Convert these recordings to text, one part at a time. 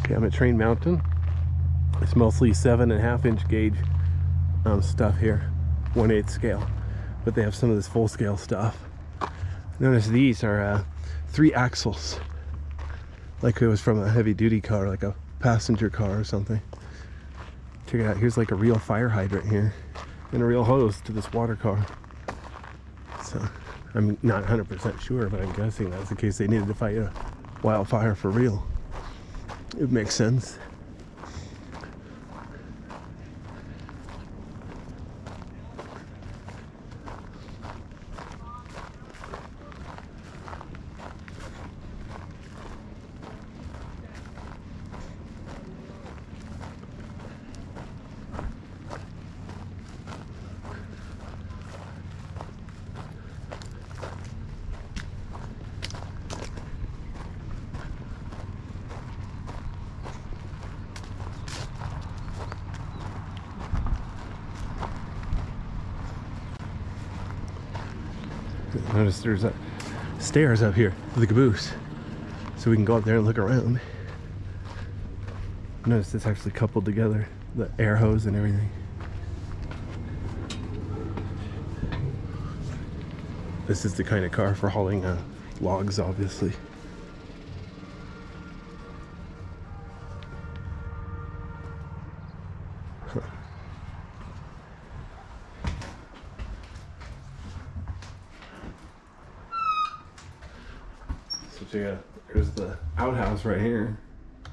Okay, I'm at Train Mountain. It's mostly 7.5-inch gauge stuff here, 1/8 scale, but they have some of this full scale stuff. Notice these are 3 axles, like it was from a heavy duty car, like a passenger car or something. Check it out, here's like a real fire hydrant here and a real hose to this water car. So I'm not 100% sure, but I'm guessing that's in case they needed to fight a wildfire for real. It makes sense. Notice there's stairs up here to the Caboose, so we can go up there and look around. Notice it's actually coupled together, the air hose and everything. This is the kind of car for hauling logs, obviously. So yeah, there's the outhouse right here. I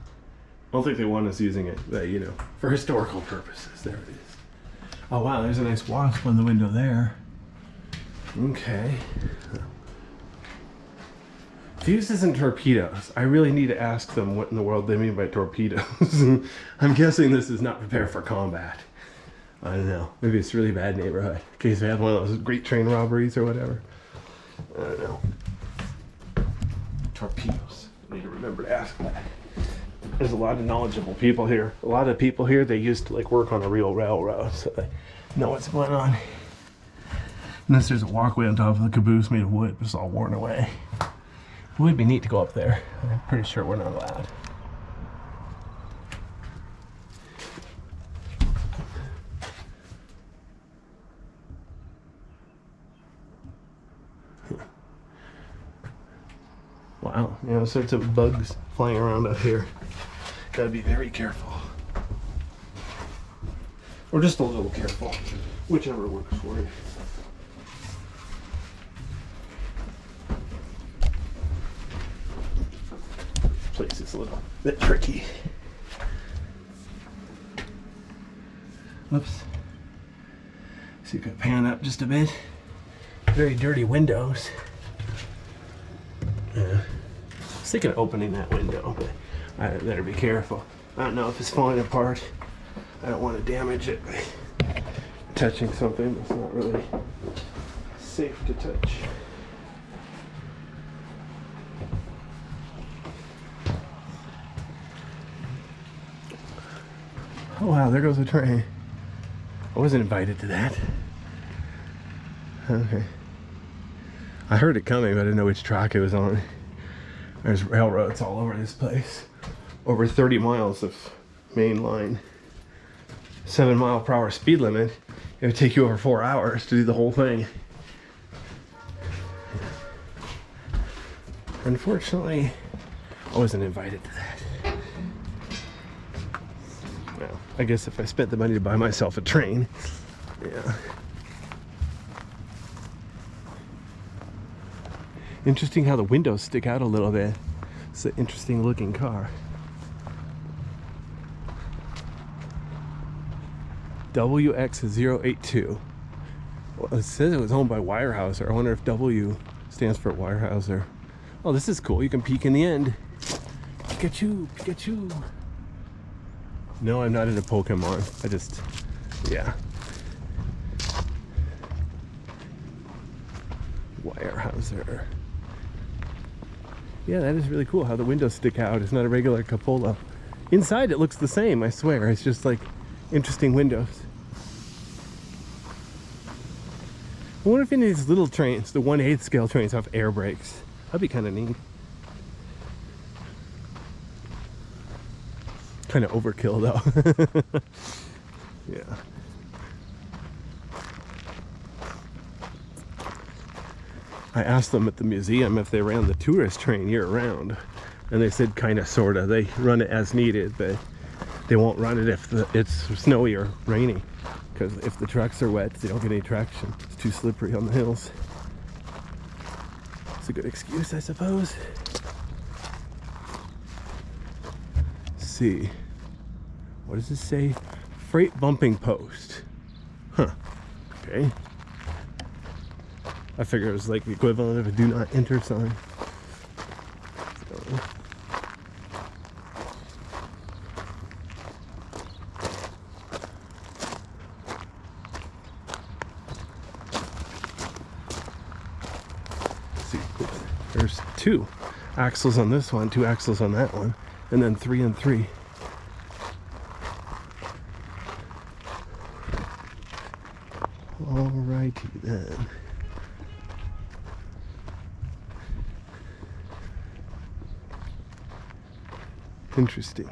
don't think they want us using it, but you know, for historical purposes, there it is. Oh wow, there's a nice wasp on the window there. Okay. Fuses and torpedoes. I really need to ask them what in the world they mean by torpedoes. I'm guessing this is not prepared for combat. I don't know. Maybe it's a really bad neighborhood. In case they had one of those great train robberies or whatever. I don't know. Torpedoes. I need to remember to ask that. There's a lot of knowledgeable people here. A lot of people here, they used to like work on a real railroad, so they know what's going on. Unless there's a walkway on top of the Caboose made of wood, but it's all worn away. It would be neat to go up there. I'm pretty sure we're not allowed. Wow, you know, all sorts of bugs flying around up here. Gotta be very careful. Or just a little careful, whichever works for you. Place is a little bit tricky. Whoops. So you could pan up just a bit. Very dirty windows. Yeah. I was thinking of opening that window, but I better be careful. I don't know if it's falling apart. I don't want to damage it by touching something that's not really safe to touch. Oh wow, there goes a train. I wasn't invited to that. Okay. I heard it coming, but I didn't know which track it was on. There's railroads all over this place. Over 30 miles of main line. 7-mile-per-hour speed limit. It would take you over 4 hours to do the whole thing. Unfortunately, I wasn't invited to that. Well, I guess if I spent the money to buy myself a train, yeah. Interesting how the windows stick out a little bit. It's an interesting looking car. WX082. Well, it says it was owned by Weyerhaeuser. I wonder if W stands for Weyerhaeuser. Oh, this is cool. You can peek in the end. Pikachu, Pikachu. No, I'm not into Pokemon. I just, yeah. Weyerhaeuser. Yeah, that is really cool how the windows stick out. It's not a regular cupola. Inside it looks the same, I swear. It's just like interesting windows. I wonder if any of these little trains, the 1/8 scale trains, have air brakes. That'd be kind of neat. Kind of overkill though. Yeah. I asked them at the museum if they ran the tourist train year round, and they said kind of, sort of. They run it as needed, but they won't run it if it's snowy or rainy, because if the trucks are wet, they don't get any traction. It's too slippery on the hills. It's a good excuse, I suppose. Let's see. What does it say? Freight bumping post. Huh. Okay. I figure it was like the equivalent of a do not enter sign. So. See, there's 2 axles on this one, 2 axles on that one, and then 3 and 3. Alrighty then. Interesting.